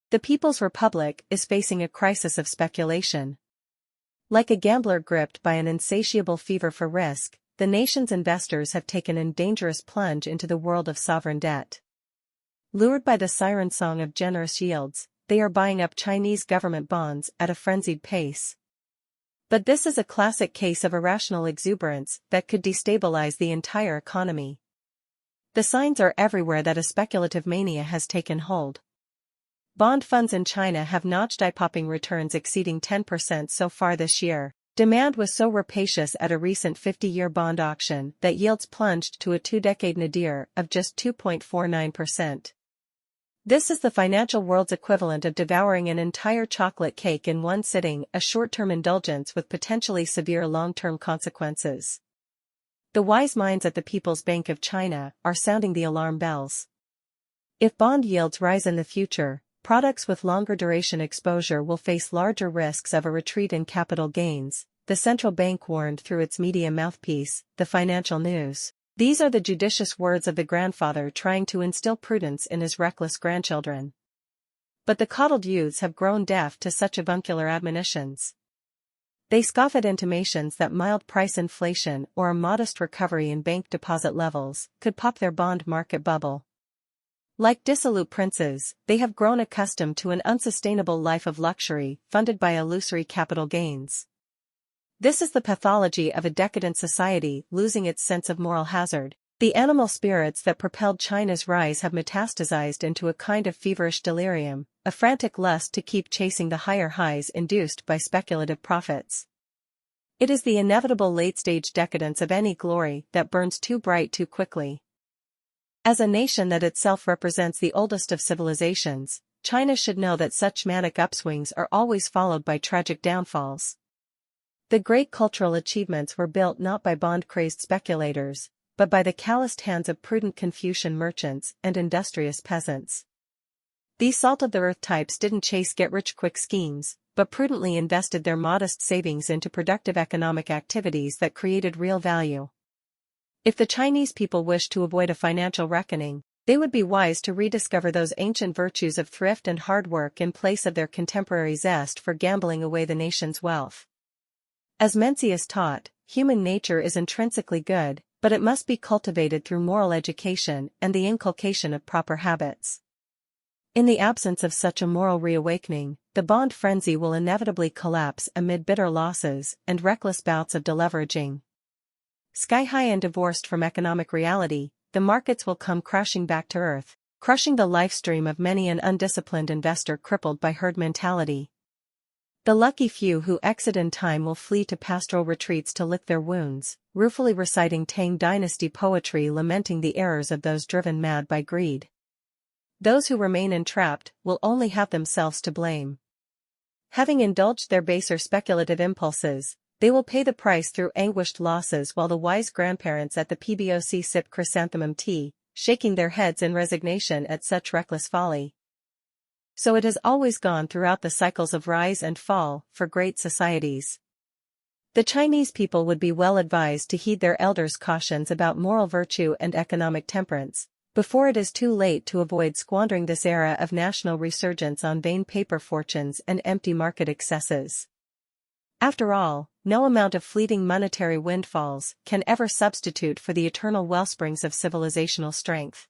The People's Republic is facing a crisis of speculation. Like a gambler gripped by an insatiable fever for risk, the nation's investors have taken a dangerous plunge into the world of sovereign debt. Lured by the siren song of generous yields, they are buying up Chinese government bonds at a frenzied pace. But this is a classic case of irrational exuberance that could destabilize the entire economy. The signs are everywhere that a speculative mania has taken hold. Bond funds in China have notched eye-popping returns exceeding 10% so far this year. Demand was so rapacious at a recent 50-year bond auction that yields plunged to a two-decade nadir of just 2.49%. This is the financial world's equivalent of devouring an entire chocolate cake in one sitting, a short-term indulgence with potentially severe long-term consequences. The wise minds at the People's Bank of China are sounding the alarm bells. If bond yields rise in the future, products with longer duration exposure will face larger risks of a retreat in capital gains, the central bank warned through its media mouthpiece, the Financial News. These are the judicious words of the grandfather trying to instill prudence in his reckless grandchildren. But the coddled youths have grown deaf to such avuncular admonitions. They scoff at intimations that mild price inflation or a modest recovery in bank deposit levels could pop their bond market bubble. Like dissolute princes, they have grown accustomed to an unsustainable life of luxury funded by illusory capital gains. This is the pathology of a decadent society losing its sense of moral hazard. The animal spirits that propelled China's rise have metastasized into a kind of feverish delirium, a frantic lust to keep chasing the higher highs induced by speculative profits. It is the inevitable late-stage decadence of any glory that burns too bright too quickly. As a nation that itself represents the oldest of civilizations, China should know that such manic upswings are always followed by tragic downfalls. The great cultural achievements were built not by bond-crazed speculators, but by the calloused hands of prudent Confucian merchants and industrious peasants. These salt-of-the-earth types didn't chase get-rich-quick schemes, but prudently invested their modest savings into productive economic activities that created real value. If the Chinese people wished to avoid a financial reckoning, they would be wise to rediscover those ancient virtues of thrift and hard work in place of their contemporary zest for gambling away the nation's wealth. As Mencius taught, human nature is intrinsically good, but it must be cultivated through moral education and the inculcation of proper habits. In the absence of such a moral reawakening, the bond frenzy will inevitably collapse amid bitter losses and reckless bouts of deleveraging. Sky-high and divorced from economic reality, the markets will come crashing back to earth, crushing the life stream of many an undisciplined investor crippled by herd mentality. The lucky few who exit in time will flee to pastoral retreats to lick their wounds, ruefully reciting Tang dynasty poetry lamenting the errors of those driven mad by greed. Those who remain entrapped will only have themselves to blame. Having indulged their baser speculative impulses, they will pay the price through anguished losses while the wise grandparents at the PBOC sip chrysanthemum tea, shaking their heads in resignation at such reckless folly. So it has always gone throughout the cycles of rise and fall for great societies. The Chinese people would be well advised to heed their elders' cautions about moral virtue and economic temperance, before it is too late to avoid squandering this era of national resurgence on vain paper fortunes and empty market excesses. After all, no amount of fleeting monetary windfalls can ever substitute for the eternal wellsprings of civilizational strength.